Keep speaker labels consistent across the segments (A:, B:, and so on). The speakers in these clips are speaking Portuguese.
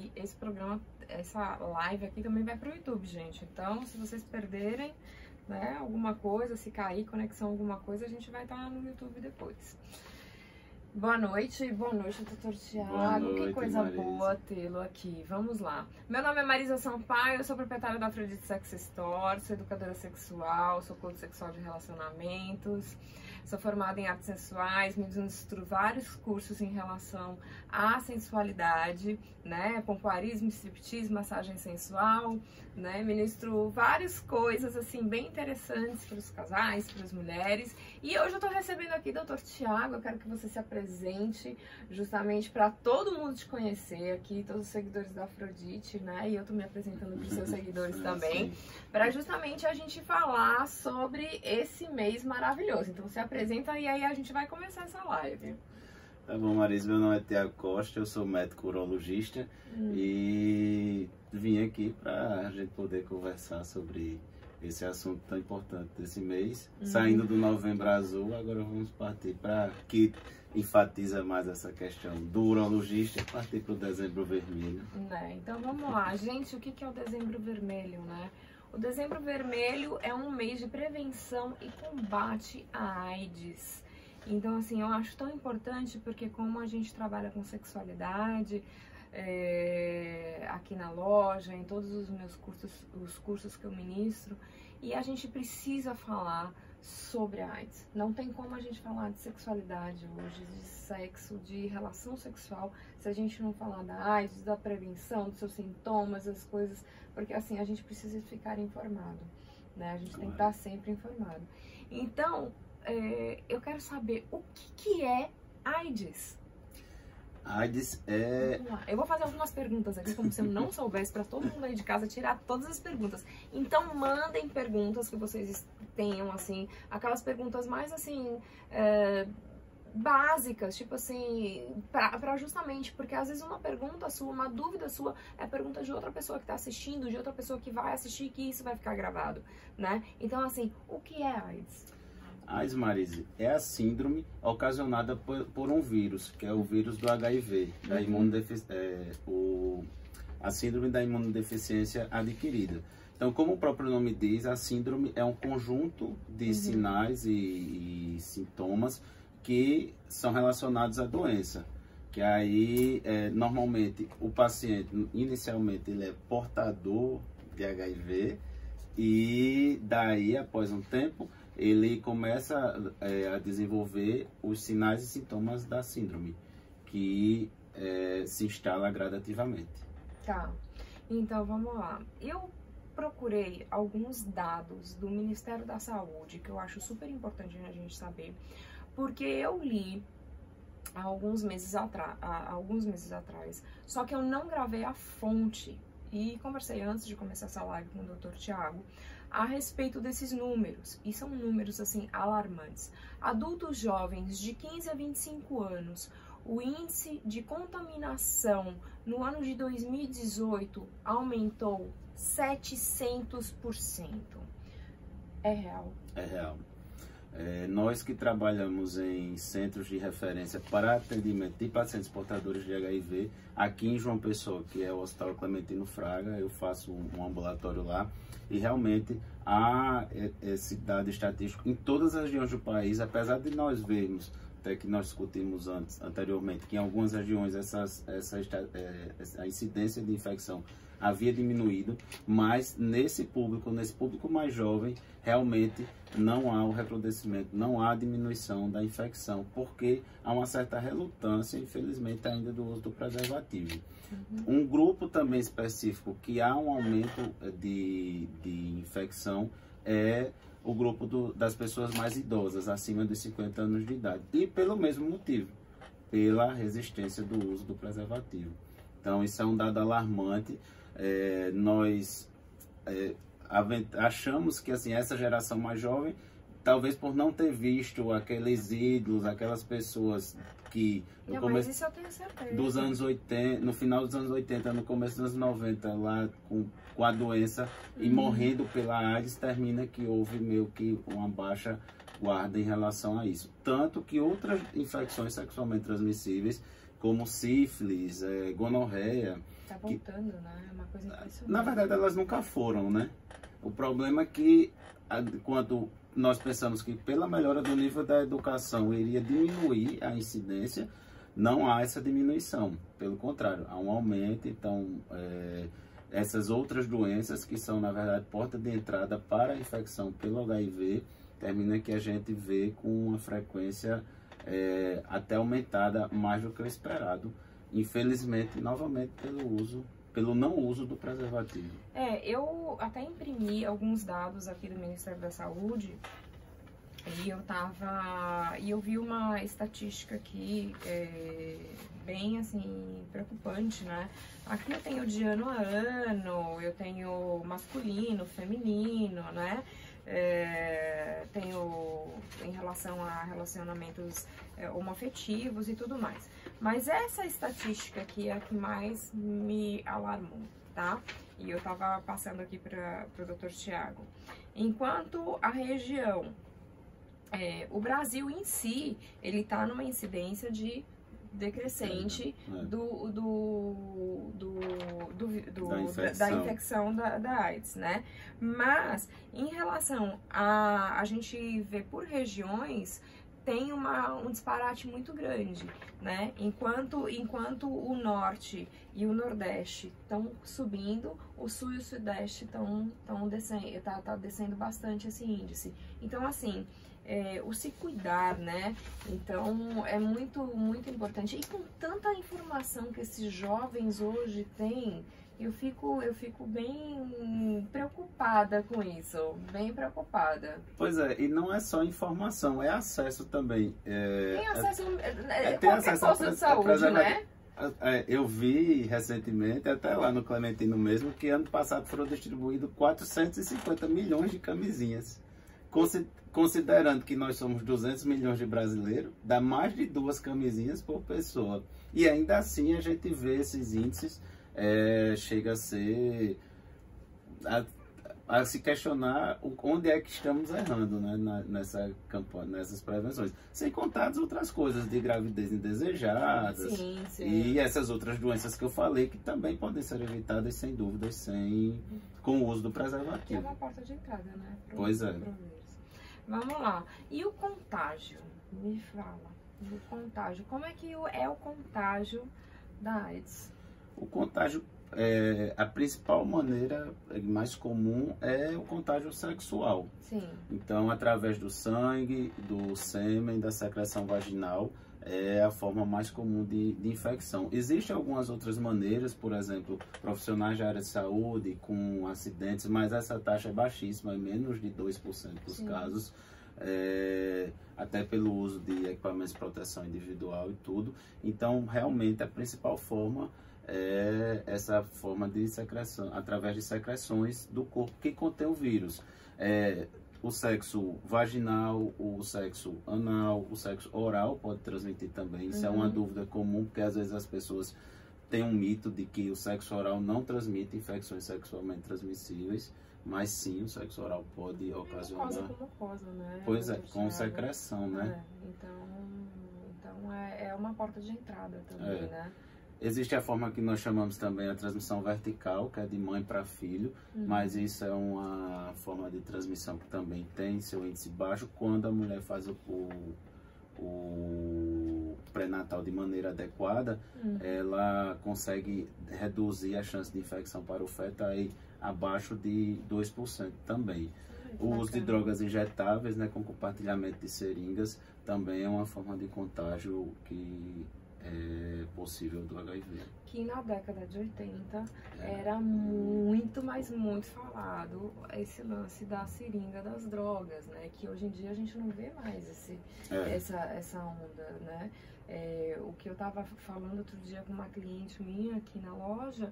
A: que esse programa, essa live aqui também vai pro YouTube, gente. Então, se vocês perderem, né, alguma coisa, se cair conexão alguma coisa, a gente vai estar no YouTube depois. Boa noite, doutor Tiago. Que coisa
B: Marisa.
A: boa tê-lo aqui. Vamos lá. Meu nome é Marisa Sampaio, eu sou proprietária da Afrodite Sex Store, sou educadora sexual, sou coach sexual de relacionamentos, sou formada em artes sensuais, ministro vários cursos em relação à sensualidade, né? Pompoarismo, striptease, massagem sensual, né? Ministro várias coisas assim bem interessantes para os casais, para as mulheres. E hoje eu tô recebendo aqui o Dr. Tiago. Eu quero que você se apresente justamente para todo mundo te conhecer aqui, todos os seguidores da Afrodite, né? E eu tô me apresentando para os seus seguidores também, para justamente a gente falar sobre esse mês maravilhoso. Então se apresenta e aí a gente vai começar essa live.
B: Tá bom, Marisa, meu nome é Tiago Costa, eu sou médico urologista e vim aqui para a gente poder conversar sobre esse assunto tão importante desse mês. Saindo do Novembro Azul, agora vamos partir para que enfatiza mais essa questão do urologista, partir para o Dezembro Vermelho.
A: Né? Então vamos lá, gente, o que é o Dezembro Vermelho, né? O Dezembro Vermelho é um mês de prevenção e combate à AIDS. Então, assim, eu acho tão importante porque como a gente trabalha com sexualidade aqui na loja, em todos os meus cursos, os cursos que eu ministro, e a gente precisa falar sobre a AIDS. Não tem como a gente falar de sexualidade hoje, de sexo, de relação sexual, se a gente não falar da AIDS, da prevenção, dos seus sintomas, das coisas, porque assim, a gente precisa ficar informado, né? A gente tem que estar sempre informado. Então, eu quero saber o que é AIDS.
B: AIDS é...
A: Eu vou fazer algumas perguntas aqui, como se eu não soubesse, para todo mundo aí de casa tirar todas as perguntas. Então, mandem perguntas que vocês tenham, assim, aquelas perguntas mais, assim, básicas, tipo assim, pra justamente, porque às vezes uma pergunta sua, uma dúvida sua, é pergunta de outra pessoa que tá assistindo, de outra pessoa que vai assistir, que isso vai ficar gravado, né? Então, assim, o que é AIDS?
B: AIDS, Marisa, é a síndrome ocasionada por um vírus, que é o vírus do HIV, da a síndrome da imunodeficiência adquirida. Então, como o próprio nome diz, a síndrome é um conjunto de sinais e sintomas que são relacionados à doença. Que aí, normalmente, o paciente, inicialmente, ele é portador de HIV e daí, após um tempo, ele começa a desenvolver os sinais e sintomas da síndrome, que se instala gradativamente.
A: Tá, então vamos lá. Eu procurei alguns dados do Ministério da Saúde, que eu acho super importante a gente saber, porque eu li há alguns meses atrás, só que eu não gravei a fonte, e conversei antes de começar essa live com o Dr. Tiago, a respeito desses números, e são números assim alarmantes. Adultos jovens de 15 a 25 anos, o índice de contaminação no ano de 2018 aumentou 700%. É real?
B: É real. Nós que trabalhamos em centros de referência para atendimento de pacientes portadores de HIV, aqui em João Pessoa, que é o Hospital Clementino Fraga, eu faço um ambulatório lá, e realmente há esse dado estatístico em todas as regiões do país, apesar de nós vermos, até que nós discutimos anteriormente, que em algumas regiões a incidência de infecção havia diminuído, mas nesse público mais jovem, realmente não há o recrudescimento, não há diminuição da infecção, porque há uma certa relutância, infelizmente, ainda do uso do preservativo. Um grupo também específico que há um aumento de infecção é o grupo das pessoas mais idosas, acima de 50 anos de idade, e pelo mesmo motivo, pela resistência do uso do preservativo. Então, isso é um dado alarmante. Nós achamos que assim, essa geração mais jovem, talvez por não ter visto aqueles ídolos, aquelas pessoas que no começo
A: isso eu tenho certeza.
B: Dos anos 80, no final dos anos 80, no começo dos anos 90, lá com a doença e morrendo pela AIDS, termina que houve meio que uma baixa guarda em relação a isso. Tanto que outras infecções sexualmente transmissíveis, como sífilis, gonorreia,
A: Tá voltando, né? É uma coisa impressionante.
B: Na verdade, elas nunca foram, né? O problema é que, quando nós pensamos que pela melhora do nível da educação iria diminuir a incidência, não há essa diminuição. Pelo contrário, há um aumento. Então, essas outras doenças que são, na verdade, porta de entrada para a infecção pelo HIV, termina que a gente vê com uma frequência até aumentada mais do que o esperado. Infelizmente, novamente, pelo não uso do preservativo.
A: Eu até imprimi alguns dados aqui do Ministério da Saúde e eu vi uma estatística aqui bem assim preocupante, né? Aqui eu tenho de ano a ano, eu tenho masculino, feminino, né? Tenho em relação a relacionamentos homoafetivos e tudo mais. Mas essa estatística aqui é a que mais me alarmou, tá? E eu tava passando aqui para o Dr. Tiago. Enquanto a região, o Brasil em si, ele tá numa incidência de decrescente da infecção da AIDS, né? Mas em relação a gente ver por regiões, tem um disparate muito grande, né? Enquanto o norte e o nordeste estão subindo, o sul e o sudeste estão descendo, tá descendo bastante esse índice. Então, assim, o se cuidar, né? Então, é muito, muito importante. E com tanta informação que esses jovens hoje têm, eu fico bem preocupada com isso, bem preocupada.
B: Pois é, e não é só informação, é acesso também.
A: Tem acesso a
B: tem
A: qualquer posto de saúde, né?
B: Eu vi recentemente, até lá no Clementino mesmo, que ano passado foram distribuídos 450 milhões de camisinhas. Considerando que nós somos 200 milhões de brasileiros, dá mais de 2 camisinhas por pessoa. E ainda assim a gente vê esses índices, chega a ser... a se questionar onde é que estamos errando, né, nessa campanha, nessas prevenções. Sem contar as outras coisas de gravidez indesejadas.
A: Sim.
B: E essas outras doenças que eu falei, que também podem ser evitadas, sem dúvidas, com o uso do preservativo.
A: Que é uma porta de entrada, né?
B: Pois é.
A: Vamos lá. E o contágio? Me fala. O contágio. Como é que é o contágio da AIDS?
B: O contágio, a principal maneira mais comum é o contágio sexual.
A: Sim.
B: Então, através do sangue, do sêmen, da secreção vaginal, é a forma mais comum de infecção. Existem algumas outras maneiras, por exemplo, profissionais da área de saúde com acidentes, mas essa taxa é baixíssima, é menos de 2% dos casos, até pelo uso de equipamentos de proteção individual e tudo. Então, realmente, a principal forma é essa forma de secreção, através de secreções do corpo que contém o vírus. O sexo vaginal, o sexo anal, o sexo oral pode transmitir também. Isso é uma dúvida comum, porque às vezes as pessoas têm um mito de que o sexo oral não transmite infecções sexualmente transmissíveis, mas sim, o sexo oral pode ocasionar...
A: Mucosa, né?
B: Pois com secreção, né?
A: Então é uma porta de entrada também, né?
B: Existe a forma que nós chamamos também a transmissão vertical, que é de mãe para filho, mas isso é uma forma de transmissão que também tem seu índice baixo quando a mulher faz o pré-natal de maneira adequada, ela consegue reduzir a chance de infecção para o feto aí abaixo de 2% também. O uso de drogas injetáveis, né, com compartilhamento de seringas, também é uma forma de contágio que possível do HIV.
A: Que na década de 80 era muito, mas muito falado esse lance da seringa das drogas, né? Que hoje em dia a gente não vê mais essa onda, né? O que eu tava falando outro dia com uma cliente minha aqui na loja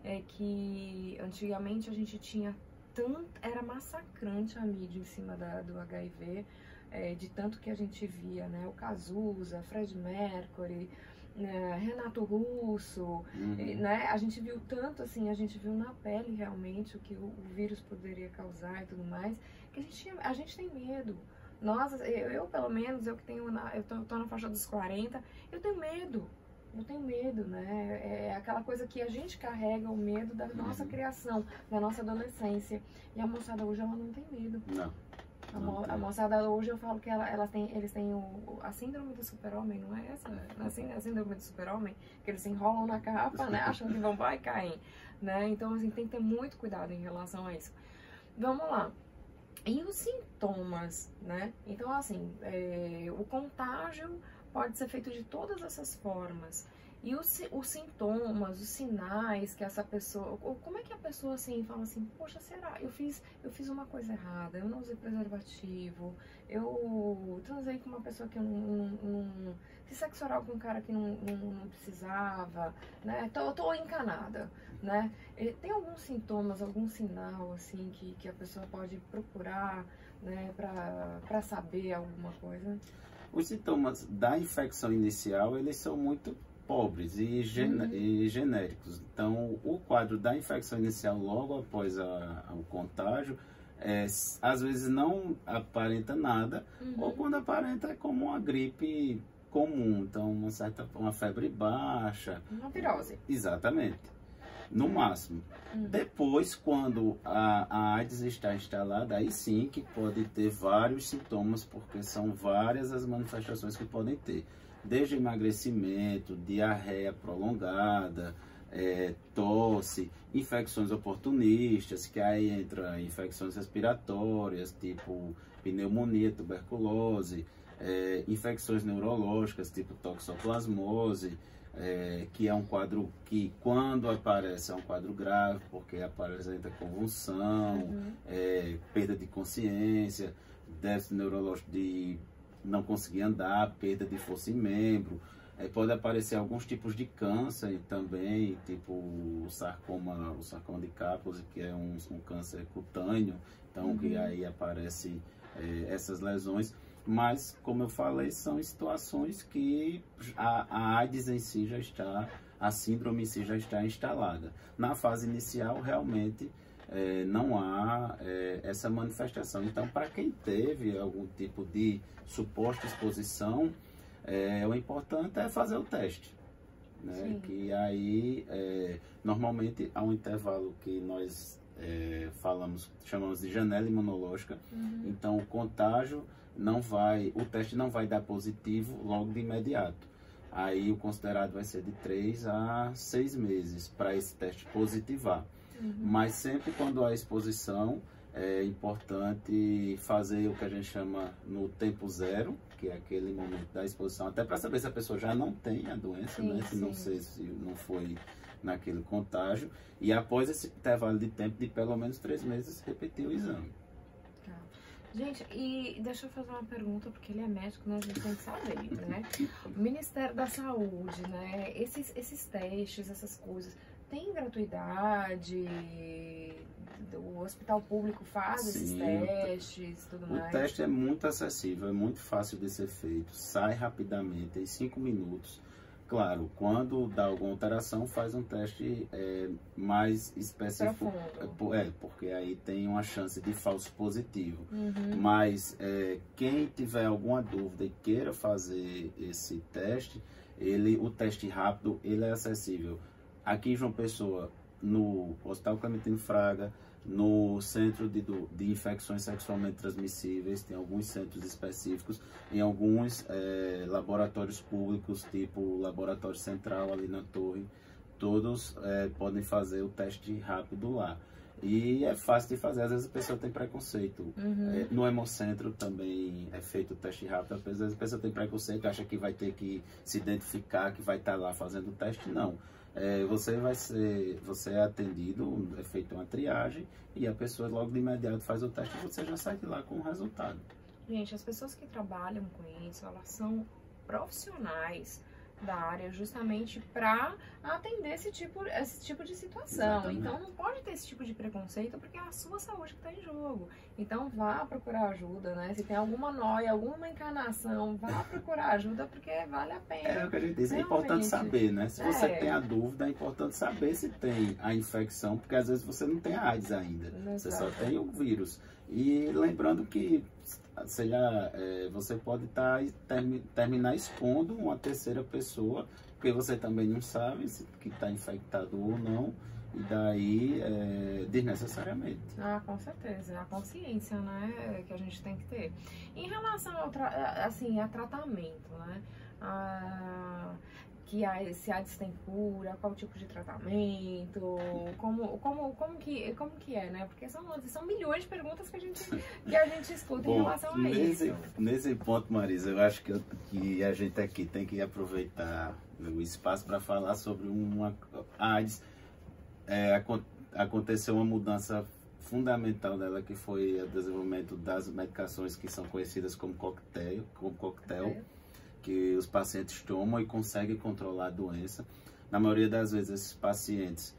A: é que antigamente a gente tinha era massacrante a mídia em cima do HIV, de tanto que a gente via, né? O Cazuza, Fred Mercury, Renato Russo, né? A gente viu tanto assim, a gente viu na pele realmente o que o vírus poderia causar e tudo mais, que a gente tem medo. Nós, eu pelo menos, eu que tenho, eu tô na faixa dos 40, eu tenho medo. Eu tenho medo, né? É aquela coisa que a gente carrega, o medo da nossa criação, da nossa adolescência. E a moçada hoje, ela não tem medo.
B: Não.
A: A moçada hoje, eu falo que eles têm a síndrome do super-homem, não é essa? Assim, a síndrome do super-homem, que eles se enrolam na capa, né? Achando que vão vai e caem, né? Então, assim, tem que ter muito cuidado em relação a isso. Vamos lá. E os sintomas, né? Então, assim, o contágio pode ser feito de todas essas formas. E os sintomas, os sinais que essa pessoa... Como é que a pessoa, assim, fala assim, poxa, será? Eu fiz uma coisa errada, eu não usei preservativo, eu transei com uma pessoa que eu não fiz sexo oral com um cara que não precisava, né? Tô encanada, né? E tem alguns sintomas, algum sinal, assim, que a pessoa pode procurar, né, pra saber alguma coisa?
B: Os sintomas da infecção inicial, eles são muito pobres e genéricos. Então, o quadro da infecção inicial logo após o contágio, às vezes não aparenta nada, ou quando aparenta é como uma gripe comum. Então, uma febre baixa.
A: Uma virose.
B: Exatamente. No máximo. Depois, quando a AIDS está instalada, aí sim que pode ter vários sintomas, porque são várias as manifestações que podem ter. Desde emagrecimento, diarreia prolongada, tosse, infecções oportunistas, que aí entra infecções respiratórias, tipo pneumonia, tuberculose, infecções neurológicas, tipo toxoplasmose, que é um quadro que, quando aparece, é um quadro grave, porque apresenta convulsão, perda de consciência, déficit neurológico de não conseguir andar, perda de força em membro. Pode aparecer alguns tipos de câncer também, tipo o sarcoma de Kaposi, que é um câncer cutâneo, então que aí aparece essas lesões. Mas, como eu falei, são situações que a AIDS em si já está, a síndrome em si já está instalada. Na fase inicial, realmente, não há essa manifestação. Então, para quem teve algum tipo de suposta exposição, o importante é fazer o teste. Né? Que aí, normalmente, há um intervalo que nós chamamos de janela imunológica. Então, o contágio o teste não vai dar positivo logo de imediato. Aí o considerado vai ser de 3 a 6 meses para esse teste positivar. Mas sempre quando há exposição, é importante fazer o que a gente chama no tempo zero, que é aquele momento da exposição, até para saber se a pessoa já não tem a doença, né? Se não sei se não foi naquele contágio. E após esse intervalo de tempo de pelo menos 3 meses, repetir o exame.
A: Gente, e deixa eu fazer uma pergunta, porque ele é médico, né? A gente tem que saber, né? O Ministério da Saúde, né? Esses testes, essas coisas, tem gratuidade? O hospital público faz esses testes e tudo mais?
B: O teste é muito acessível, é muito fácil de ser feito, sai rapidamente, em 5 minutos. Claro, quando dá alguma alteração, faz um teste mais específico. Porque aí tem uma chance de falso positivo. Mas quem tiver alguma dúvida e queira fazer esse teste, o teste rápido, ele é acessível. Aqui em João Pessoa, no Hospital Clementino Fraga, no Centro de Infecções Sexualmente Transmissíveis, tem alguns centros específicos, em alguns laboratórios públicos, tipo o Laboratório Central ali na Torre, todos podem fazer o teste rápido lá. E é fácil de fazer, às vezes a pessoa tem preconceito. No Hemocentro também é feito o teste rápido, às vezes a pessoa tem preconceito, acha que vai ter que se identificar, que vai estar lá fazendo o teste, não. Você é atendido, é feita uma triagem e a pessoa logo de imediato faz o teste e você já sai de lá com o resultado.
A: Gente, as pessoas que trabalham com isso, elas são profissionais da área justamente para atender esse tipo de situação.
B: Exatamente.
A: Então não pode ter esse tipo de preconceito porque é a sua saúde que está em jogo. Então vá procurar ajuda, né? Se tem alguma nóia, alguma encarnação, vá procurar ajuda porque vale a pena.
B: É o que a gente diz, é importante saber, né? Se você tem a dúvida, é importante saber se tem a infecção, porque às vezes você não tem a AIDS ainda. Exato. Você só tem o vírus. E lembrando que você pode terminar expondo uma terceira pessoa porque você também não sabe se que está infectado ou não, e daí desnecessariamente.
A: Ah, com certeza, é a consciência, né, que a gente tem que ter. Em relação ao a tratamento, né, se AIDS tem cura, qual tipo de tratamento, como que é, né? Porque são milhões de perguntas que a gente escuta. Bom, em relação a isso.
B: Nesse ponto, Marisa, eu acho que a gente aqui tem que aproveitar o espaço para falar sobre a AIDS. Aconteceu uma mudança fundamental dela, que foi o desenvolvimento das medicações que são conhecidas como coquetel, que os pacientes tomam e conseguem controlar a doença. Na maioria das vezes, esses pacientes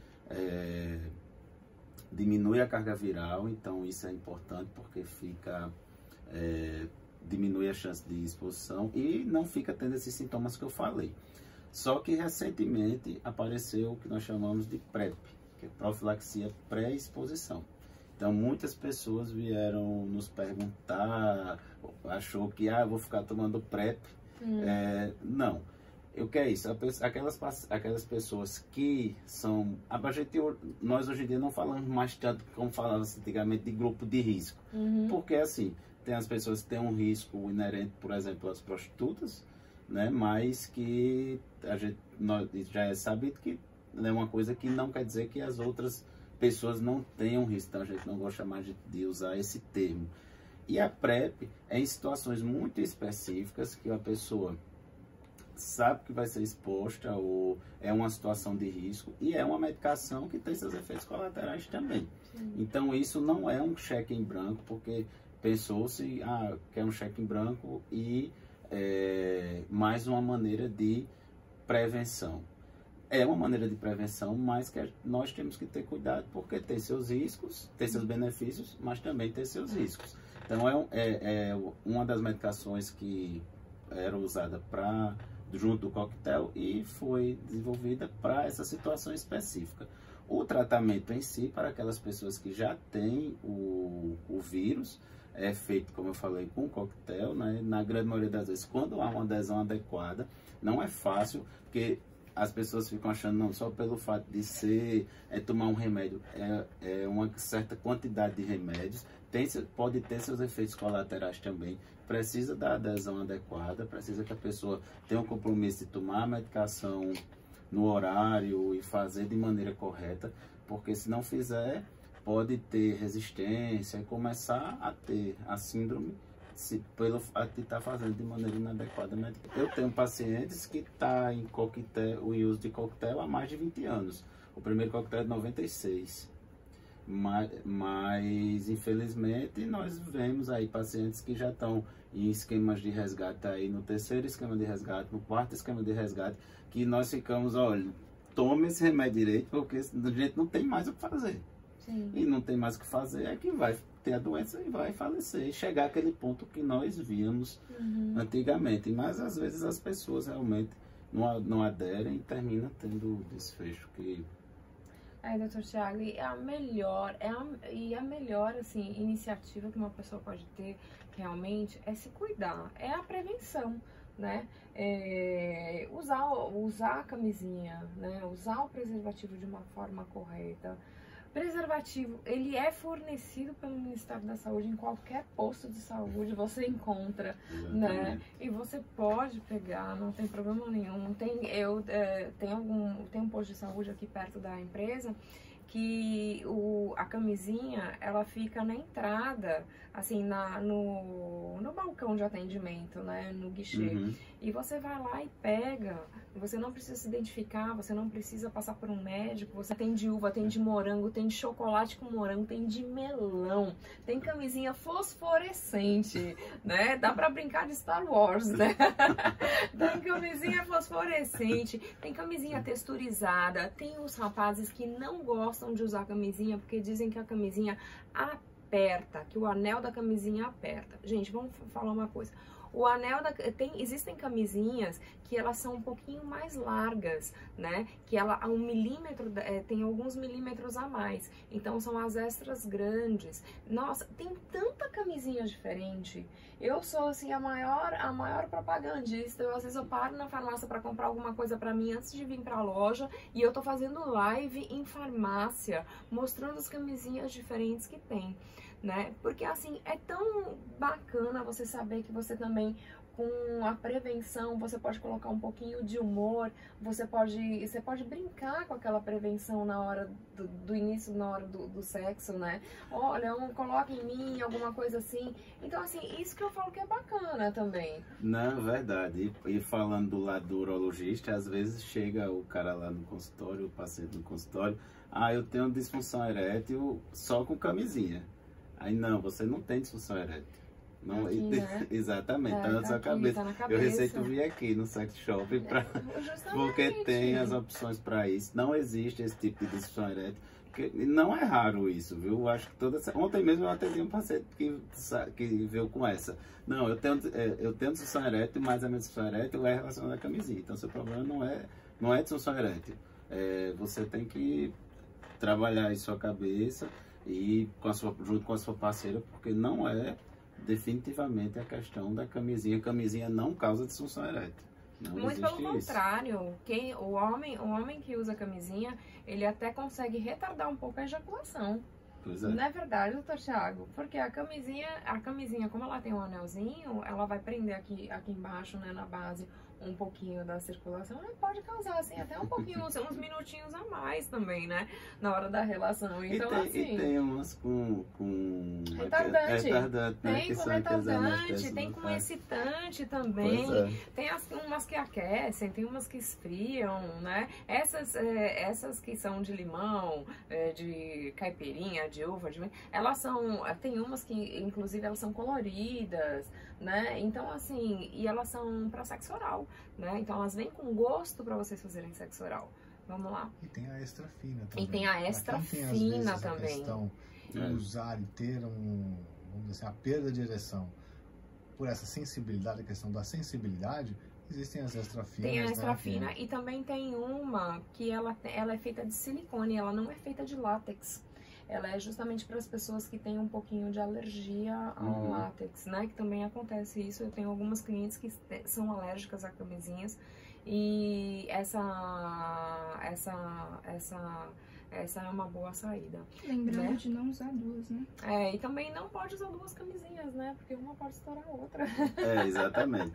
B: diminuem a carga viral, então isso é importante porque diminui a chance de exposição e não fica tendo esses sintomas que eu falei. Só que recentemente apareceu o que nós chamamos de PrEP, que é profilaxia pré-exposição. Então muitas pessoas vieram nos perguntar, achou que vou ficar tomando PrEP. Não. O que é isso? Aquelas pessoas que são... Nós hoje em dia não falamos mais tanto como falava-se antigamente de grupo de risco. Porque assim, tem as pessoas que têm um risco inerente, por exemplo, às prostitutas, né? Mas que já é sabido que é uma coisa que não quer dizer que as outras pessoas não tenham risco. Então a gente não gosta mais de usar esse termo. E a PrEP é em situações muito específicas que a pessoa sabe que vai ser exposta ou é uma situação de risco, e é uma medicação que tem seus efeitos colaterais também. Então isso não é um cheque em branco, porque pensou-se que é um cheque em branco e mais uma maneira de prevenção. É uma maneira de prevenção, mas que nós temos que ter cuidado, porque tem seus riscos, tem seus benefícios, mas também tem seus riscos. Então é uma das medicações que era usada junto do coquetel e foi desenvolvida para essa situação específica. O tratamento em si, para aquelas pessoas que já têm o vírus, é feito, como eu falei, com coquetel, né? Na grande maioria das vezes, quando há uma adesão adequada, não é fácil, porque as pessoas ficam achando, não, só pelo fato de tomar um remédio, é uma certa quantidade de remédios, pode ter seus efeitos colaterais também, precisa da adesão adequada, precisa que a pessoa tenha um compromisso de tomar a medicação no horário e fazer de maneira correta, porque se não fizer, pode ter resistência e começar a ter a síndrome pelo fato de estar fazendo de maneira inadequada. Eu tenho pacientes que estão em uso de coquetel há mais de 20 anos. O primeiro coquetel é de 96. Mas infelizmente nós vemos aí pacientes que já estão em esquemas de resgate aí no terceiro esquema de resgate, no quarto esquema de resgate, que nós ficamos, olha, tome esse remédio direito, porque a gente não tem mais o que fazer. Sim. E não tem mais o que fazer, é que vai ter a doença e vai falecer, e chegar àquele ponto que nós víamos antigamente. Mas às vezes as pessoas realmente não aderem e terminam tendo o desfecho que...
A: Doutor Thiago, e a melhor assim, iniciativa que uma pessoa pode ter realmente é se cuidar, é a prevenção, né? Usar a camisinha, né? Usar o preservativo de uma forma correta. Preservativo, ele é fornecido pelo Ministério da Saúde, em qualquer posto de saúde você encontra, né? E você pode pegar, não tem problema nenhum. Tem um posto de saúde aqui perto da empresa que a camisinha, ela fica na entrada, assim, no balcão de atendimento, né, no guichê. E você vai lá e pega, você não precisa se identificar, você não precisa passar por um médico, você tem de uva, tem de morango, tem de chocolate com morango, tem de melão, tem camisinha fosforescente, né, dá pra brincar de Star Wars, né, tem camisinha fosforescente, tem camisinha texturizada, tem os rapazes que não gostam de usar camisinha porque dizem que a camisinha aperta, que o anel da camisinha aperta. Gente, vamos falar uma coisa. O anel, existem camisinhas que elas são um pouquinho mais largas, né? Que ela, a 1 milímetro, tem alguns milímetros a mais. Então, são as extras grandes. Nossa, tem tanta camisinha diferente. Eu sou, assim, a maior propagandista. Às vezes eu paro na farmácia para comprar alguma coisa para mim antes de vir para a loja e eu tô fazendo live em farmácia, mostrando as camisinhas diferentes que tem, né? Porque, assim, é tão bacana você saber que você também, com a prevenção, você pode colocar um pouquinho de humor, você pode brincar com aquela prevenção na hora do início, na hora do sexo, né? Olha, coloca em mim, alguma coisa assim. Então, assim, isso que eu falo que é bacana também.
B: Não, verdade. E falando do lado do urologista, às vezes chega o cara lá no consultório, o paciente no consultório, eu tenho disfunção erétil só com camisinha. Aí, não, você não tem disfunção erétil. Não,
A: aqui, né?
B: Exatamente, tá na sua cabeça.
A: Tá na cabeça.
B: Eu receito vir aqui no sex shop porque tem as opções para isso. Não existe esse tipo de disfunção erétil. Porque não é raro isso, viu? Eu acho que ontem mesmo eu atendi um paciente que veio com essa. Não, eu tenho disfunção erétil, mas a minha disfunção erétil é relacionada à camisinha. Então, seu problema não é disfunção erétil. Você tem que trabalhar em sua cabeça e junto com a sua parceira, porque não é definitivamente a questão da camisinha. A camisinha não causa disfunção erétil.
A: Muito pelo contrário, o homem que usa camisinha, ele até consegue retardar um pouco a ejaculação.
B: Pois é.
A: Não é verdade, doutor Thiago? Porque a camisinha, como ela tem um anelzinho, ela vai prender aqui embaixo, né, na base, um pouquinho da circulação, e pode causar, assim, até um pouquinho, uns minutinhos a mais também, né, na hora da relação. Então,
B: e tem umas com
A: retardante,
B: né,
A: tem com retardante, tem com excitante também, tem umas que aquecem, tem umas que esfriam, né, essas que são de limão, de caipirinha, de uva, tem umas que, inclusive, elas são coloridas, né, então, assim, e elas são para sexo oral, né, então elas vêm com gosto para vocês fazerem sexo oral. Vamos lá.
C: E tem a extra fina também.
A: E tem a extra fina também.
C: A questão de usar e ter vamos dizer assim, a perda de ereção por essa sensibilidade, a questão da sensibilidade, existem as extra finas.
A: Tem a extra fina e também tem uma que ela é feita de silicone, ela não é feita de látex. Ela é justamente para as pessoas que têm um pouquinho de alergia ao látex, né? Que também acontece isso. Eu tenho algumas clientes que são alérgicas a camisinhas e essa é uma boa saída.
D: Lembrando, né, de não usar duas, né?
A: E também não pode usar duas camisinhas, né? Porque uma pode estourar a outra.
B: Exatamente.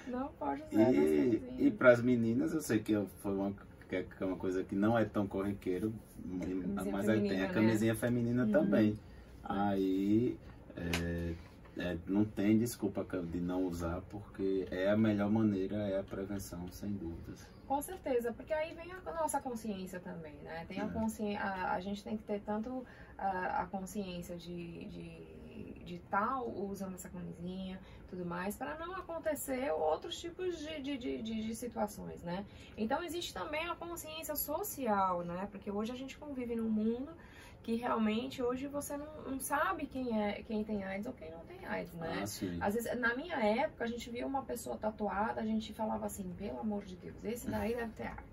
A: Não pode usar duas camisinhas.
B: E para as meninas, eu sei que foi uma coisa que não é tão corriqueiro, mas aí tem a camisinha feminina também. Aí não tem desculpa de não usar, porque a melhor maneira é a prevenção, sem dúvidas.
A: Com certeza, porque aí vem a nossa consciência também, né? Tem a gente tem que ter tanto a consciência de estar usando essa camisinha, tudo mais, para não acontecer outros tipos de situações, né? Então existe também a consciência social, né? Porque hoje a gente convive num mundo que realmente hoje você não sabe quem tem AIDS ou quem não tem AIDS, né? Às vezes, na minha época, a gente via uma pessoa tatuada, a gente falava assim, pelo amor de Deus, esse daí deve ter AIDS.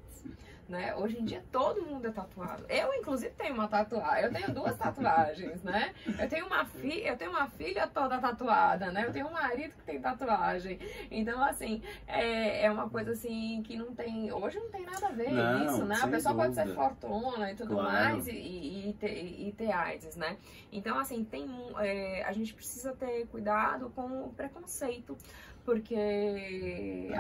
A: Né? Hoje em dia todo mundo é tatuado. Eu, inclusive, tenho uma tatuagem. Eu tenho 2 tatuagens, né? Eu tenho uma filha toda tatuada, né? Eu tenho um marido que tem tatuagem. Então, assim, é uma coisa assim que não tem. Hoje não tem nada a ver isso, né? A pessoa pode ser fortuna e tudo mais e ter AIDS, né? Então, assim, a gente precisa ter cuidado com o preconceito. Porque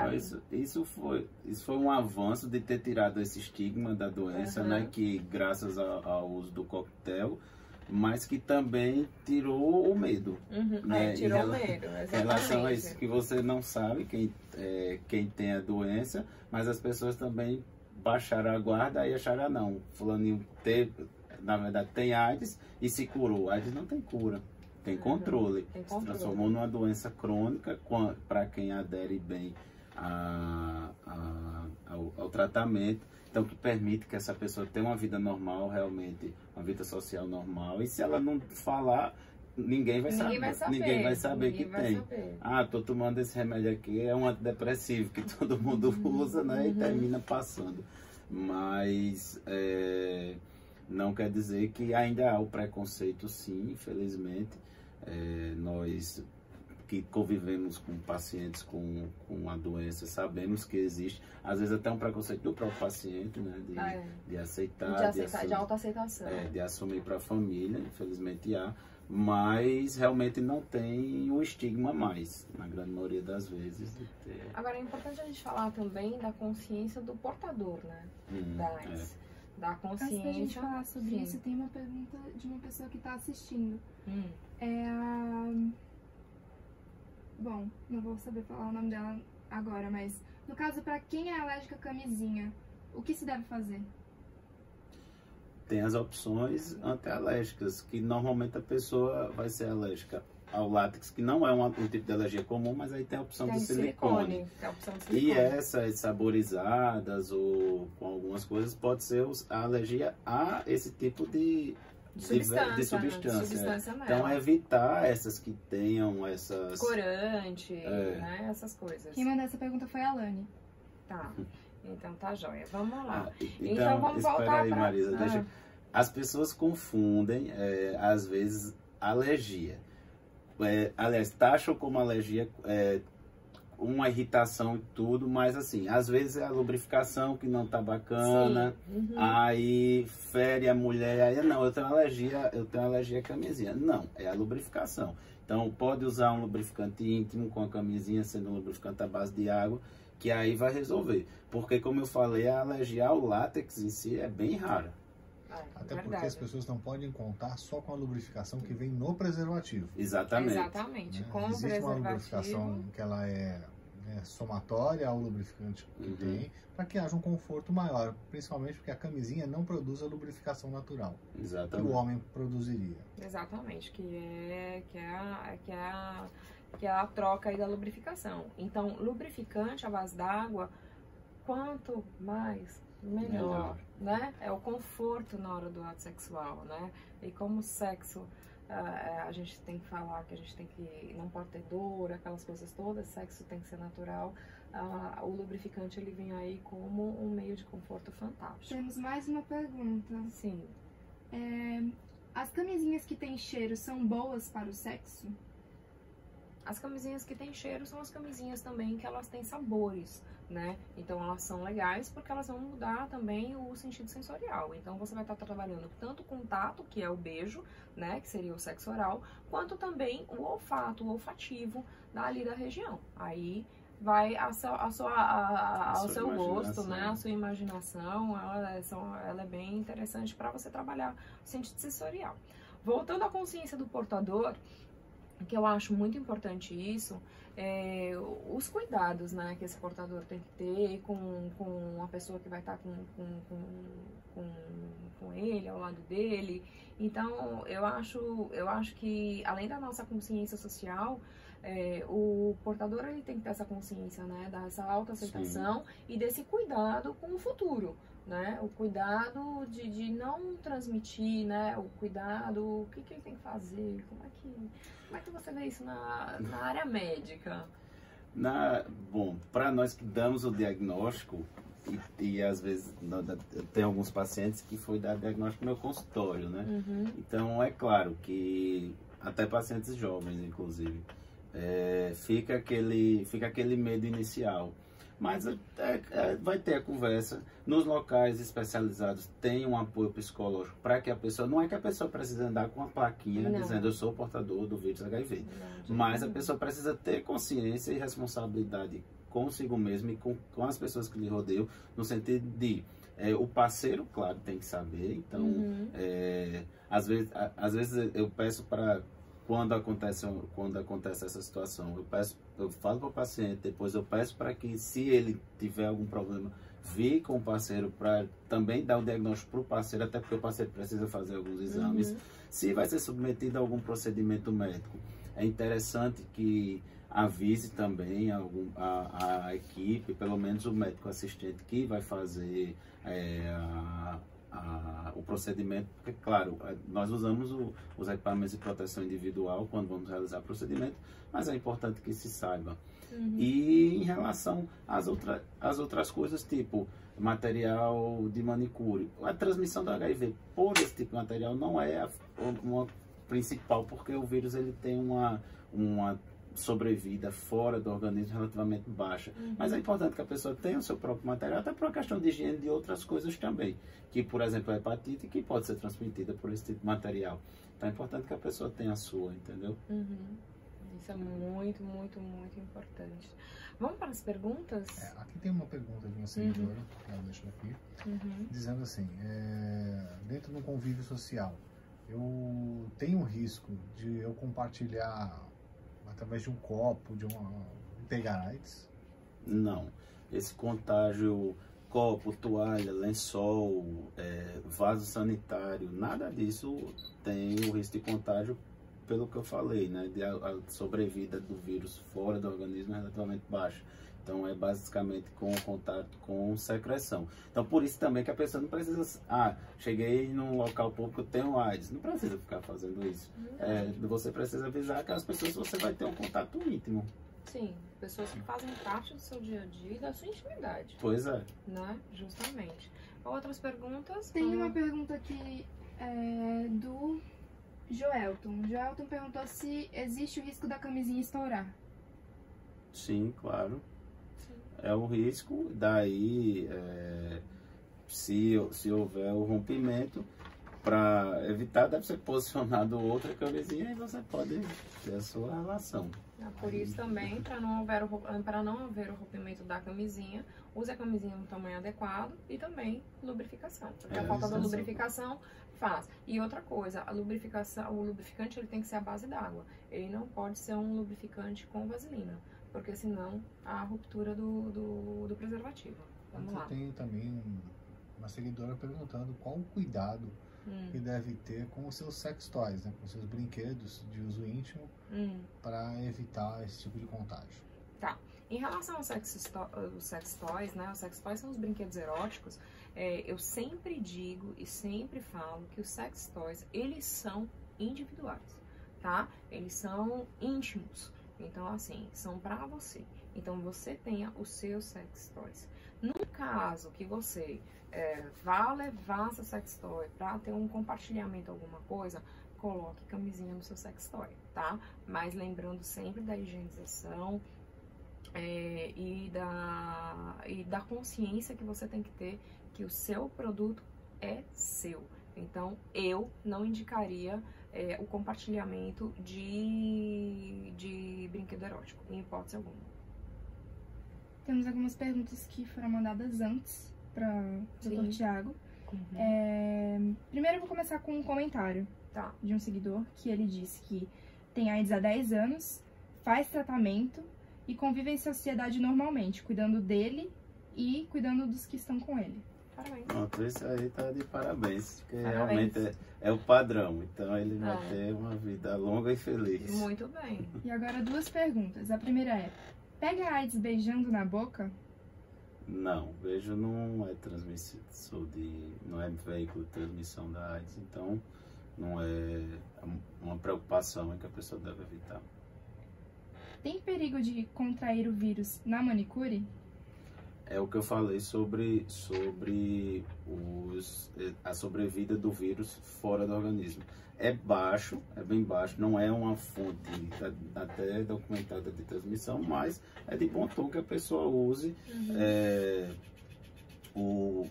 B: isso foi um avanço de ter tirado esse estigma da doença, né? Que graças ao uso do coquetel, mas que também tirou o medo. Né?
A: Tirou o medo, exatamente. Em
B: relação a isso, que você não sabe quem tem a doença, mas as pessoas também baixaram a guarda e acharam, não, fulaninho na verdade tem AIDS e se curou. AIDS não tem cura. Tem controle. Se transformou numa doença crônica para quem adere bem ao tratamento. Então, que permite que essa pessoa tenha uma vida normal, realmente, uma vida social normal. E se ela não falar, ninguém vai saber. Ninguém vai saber que tem.
A: Saber.
B: Ah, tô tomando esse remédio aqui, é um antidepressivo que todo mundo usa, né? E termina passando. Mas não quer dizer que ainda há o preconceito, sim, infelizmente. Nós que convivemos com pacientes com a doença, sabemos que existe, às vezes até um preconceito do próprio paciente, né? De aceitar,
A: de autoaceitação.
B: De assumir para a família, infelizmente há, mas realmente não tem o estigma mais, na grande maioria das vezes.
A: Agora é importante a gente falar também da consciência do portador, né? Da AIDS. Da consciência.
D: Antes da gente falar sobre isso, tem uma pergunta de uma pessoa que está assistindo. Bom, não vou saber falar o nome dela agora, mas no caso, para quem é alérgica à camisinha, o que se deve fazer?
B: Tem as opções antialérgicas, que normalmente a pessoa vai ser alérgica ao látex, que não é um tipo de alergia comum, mas aí tem a opção do silicone. E essas saborizadas ou com algumas coisas, pode ser a alergia a esse tipo de substância. Então, evitar essas que tenham essas...
A: Corante, né? Essas coisas.
D: Quem mandou essa pergunta foi a Alane.
A: Tá. Então tá joia. Vamos lá.
B: Então
A: vamos
B: espera
A: voltar
B: aí, Marisa. As pessoas confundem, às vezes, alergia. Aliás, taxam como alergia uma irritação e tudo, mas assim, às vezes é a lubrificação que não tá bacana, aí fere a mulher, aí não, eu tenho alergia à camisinha. Não, é a lubrificação. Então pode usar um lubrificante íntimo com a camisinha, sendo um lubrificante à base de água, que aí vai resolver. Porque, como eu falei, a alergia ao látex em si é bem rara.
C: Até porque as pessoas não podem contar só com a lubrificação que vem no preservativo.
B: Exatamente.
A: Exatamente. Com
C: Existe
A: o preservativo.
C: Uma lubrificação que ela é somatória ao lubrificante que tem, para que haja um conforto maior, principalmente porque a camisinha não produz a lubrificação natural.
B: Exatamente.
C: Que o homem produziria.
A: Exatamente, que é a troca aí da lubrificação. Então, lubrificante à base d'água, quanto mais, melhor, né? É o conforto na hora do ato sexual, né? E como o sexo, a gente tem que falar que a gente tem que, não pode ter dor, aquelas coisas todas, sexo tem que ser natural, o lubrificante ele vem aí como um meio de conforto fantástico.
D: Temos mais uma pergunta.
A: Sim.
D: As camisinhas que têm cheiro são boas para o sexo?
A: As camisinhas que têm cheiro são as camisinhas também que elas têm sabores, né? Então elas são legais porque elas vão mudar também o sentido sensorial. Então você vai estar trabalhando tanto com o tato, que é o beijo, né? Que seria o sexo oral, quanto também o olfato, o olfativo dali da região. Aí vai ao seu gosto, né? A sua imaginação, ela é bem interessante para você trabalhar o sentido sensorial. Voltando à consciência do portador, que eu acho muito importante isso, os cuidados, né, que esse portador tem que ter com a pessoa que vai estar com ele, ao lado dele. Então, eu acho que, além da nossa consciência social, o portador ele tem que ter essa consciência, né, dessa autoaceitação e desse cuidado com o futuro. Né? O cuidado de não transmitir, né? O cuidado, o que ele tem que fazer, como é que você vê isso na área médica?
B: Bom, para nós que damos o diagnóstico, e às vezes tem alguns pacientes que foi dado diagnóstico no meu consultório, né? Então é claro que até pacientes jovens, inclusive, fica aquele medo inicial. Mas vai ter a conversa. Nos locais especializados tem um apoio psicológico para que a pessoa... Não é que a pessoa precisa andar com uma plaquinha dizendo eu sou portador do vírus HIV. Mas a pessoa precisa ter consciência e responsabilidade consigo mesmo e com as pessoas que lhe rodeiam, no sentido de... o parceiro, claro, tem que saber. Então, às vezes eu peço para... Quando acontece essa situação, eu falo para o paciente, depois eu peço para que, se ele tiver algum problema, vir com o parceiro para também dar o diagnóstico para o parceiro, até porque o parceiro precisa fazer alguns exames. Se vai ser submetido a algum procedimento médico, é interessante que avise também a equipe, pelo menos o médico assistente que vai fazer o procedimento, porque, claro, nós usamos os equipamentos de proteção individual quando vamos realizar procedimento, mas é importante que se saiba. E em relação às outras coisas, tipo material de manicure, a transmissão do HIV por esse tipo de material não é uma principal, porque o vírus ele tem uma sobrevida fora do organismo relativamente baixa. Mas é importante que a pessoa tenha o seu próprio material, até por uma questão de higiene de outras coisas também, que, por exemplo, a hepatite, que pode ser transmitida por esse tipo de material. Então é importante que a pessoa tenha a sua, entendeu?
A: Isso é muito, muito, muito importante. Vamos para as perguntas?
C: Aqui tem uma pergunta de uma seguidora, que ela deixou aqui, dizendo assim, dentro do convívio social, eu tenho um risco de eu compartilhar através de um copo, pegar AIDS?
B: Não. Esse contágio, copo, toalha, lençol, vaso sanitário, nada disso tem o risco de contágio, pelo que eu falei, né? A sobrevida do vírus fora do organismo é relativamente baixa. Então é basicamente com o contato com secreção. Então por isso também que a pessoa não precisa, cheguei num local público, tenho AIDS. Não precisa ficar fazendo isso. Você precisa avisar que as pessoas você vai ter um contato íntimo.
A: Sim, pessoas que fazem parte do seu dia a dia e da sua intimidade.
B: Pois é.
A: Né? Justamente. Outras perguntas?
D: Tem uma pergunta aqui do Joelton. Joelton perguntou se existe o risco da camisinha estourar.
B: Sim, claro. É um risco, daí se houver o rompimento, para evitar, deve ser posicionado outra camisinha e você pode ter a sua relação.
A: Por isso também, para não haver o rompimento da camisinha, use a camisinha no tamanho adequado e também lubrificação, porque a falta da lubrificação faz. E outra coisa, o lubrificante ele tem que ser à base d'água, ele não pode ser um lubrificante com vaselina, porque senão há a ruptura do preservativo. Vamos lá.
C: Tem também uma seguidora perguntando qual o cuidado que deve ter com os seus sex toys, né, com os seus brinquedos de uso íntimo, para evitar esse tipo de contágio.
A: Tá. Em relação aos sex toys, né, os sex toys são os brinquedos eróticos, eu sempre digo e sempre falo que os sex toys, eles são individuais, tá? Eles são íntimos. Então, assim, são pra você. Então, você tenha os seus sex toys. No caso que você vá levar seu sex toy pra ter um compartilhamento, alguma coisa, coloque camisinha no seu sex toy, tá? Mas lembrando sempre da higienização e da consciência que você tem que ter que o seu produto é seu. Então, eu não indicaria o compartilhamento de brinquedo erótico, em hipótese alguma.
D: Temos algumas perguntas que foram mandadas antes para o Dr. Thiago. Primeiro eu vou começar com um comentário de um seguidor, que ele disse que tem AIDS há 10 anos, faz tratamento e convive em sociedade normalmente, cuidando dele e cuidando dos que estão com ele.
A: Parabéns.
B: Pronto, isso aí tá de parabéns, porque realmente é o padrão, então ele vai ter uma vida longa e feliz.
A: Muito bem.
D: E agora 2 perguntas. A primeira é, pega a AIDS beijando na boca?
B: Não, beijo não é não é veículo de transmissão da AIDS, então não é uma preocupação que a pessoa deve evitar.
D: Tem perigo de contrair o vírus na manicure?
B: É o que eu falei sobre a sobrevida do vírus fora do organismo. É baixo, é bem baixo, não é uma fonte até documentada de transmissão, mas é de bom tom que a pessoa use o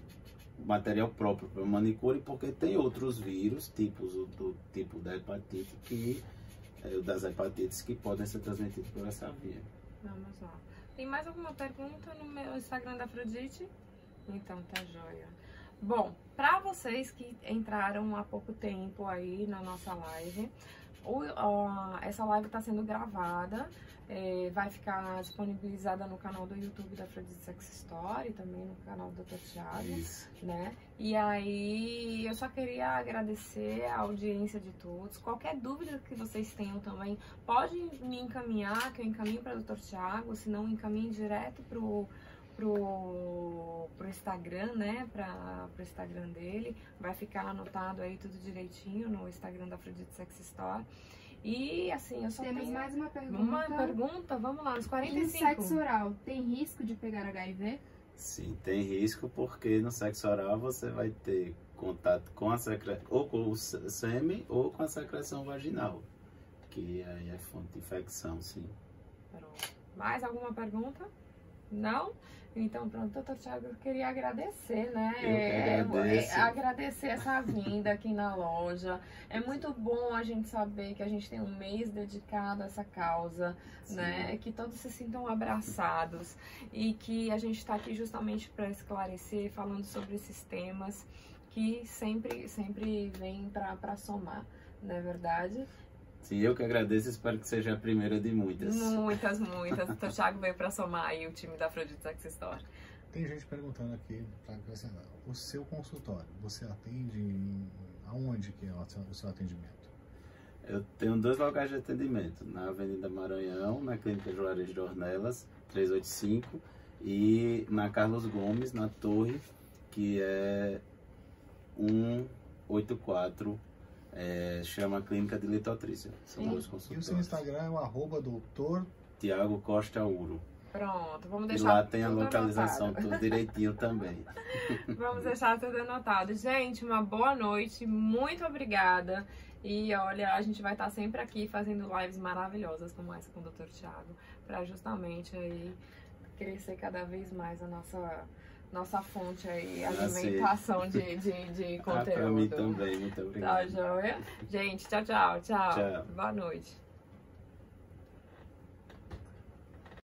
B: material próprio para manicure, porque tem outros vírus, do tipo da hepatite, das hepatites que podem ser transmitidos por essa via.
A: Vamos lá. Tem mais alguma pergunta no meu Instagram da Afrodite? Então tá joia. Bom, para vocês que entraram há pouco tempo aí na nossa live, essa live está sendo gravada, vai ficar disponibilizada no canal do YouTube da Afrodite Sex Story, também no canal do Dr. Thiago, né? E aí eu só queria agradecer a audiência de todos. Qualquer dúvida que vocês tenham também, pode me encaminhar, que eu encaminho para o Dr. Thiago, se não encaminhe direto pro Instagram, né? Pro Instagram dele. Vai ficar anotado aí tudo direitinho no Instagram da Afrodite Sex Store. E assim, eu só
D: Temos mais uma pergunta.
A: Uma pergunta? Vamos lá, nos 45.
D: Em sexo oral, tem risco de pegar HIV?
B: Sim, tem risco porque no sexo oral você vai ter contato com a ou com o sêmen ou com a secreção vaginal, que aí é fonte de infecção, sim.
A: Pronto. Mais alguma pergunta? Não? Então, pronto, doutor Thiago, eu queria agradecer, né?
B: Eu que agradeço.
A: Agradecer essa vinda aqui na loja. É muito bom a gente saber que a gente tem um mês dedicado a essa causa, sim, né? Que todos se sintam abraçados e que a gente está aqui justamente para esclarecer, falando sobre esses temas que sempre vêm para somar, não é verdade?
B: Sim, eu que agradeço e espero que seja a primeira de muitas.
A: Muitas. O Thiago veio para somar aí o time da Afrodite Sex Store.
C: Tem gente perguntando aqui, o seu consultório, você atende aonde que é o seu atendimento?
B: Eu tenho 2 locais de atendimento, na Avenida Maranhão, na Clínica Juarez de Ornelas, 385, e na Carlos Gomes, na Torre, que é 184, chama Clínica de Litotrícia. São 2 consultórios.
C: E o seu Instagram é o @doutor
B: Thiago Costa Uro.
A: Pronto, vamos deixar.
B: E lá tem a localização tudo direitinho também.
A: Vamos deixar tudo anotado. Gente, uma boa noite, muito obrigada. E olha, a gente vai estar sempre aqui fazendo lives maravilhosas como essa com o Dr. Thiago, para justamente aí crescer cada vez mais a nossa fonte aí, alimentação de conteúdo.
B: Para mim também, muito obrigado.
A: Tá, joia? Gente, tchau.
B: Tchau.
A: Boa noite.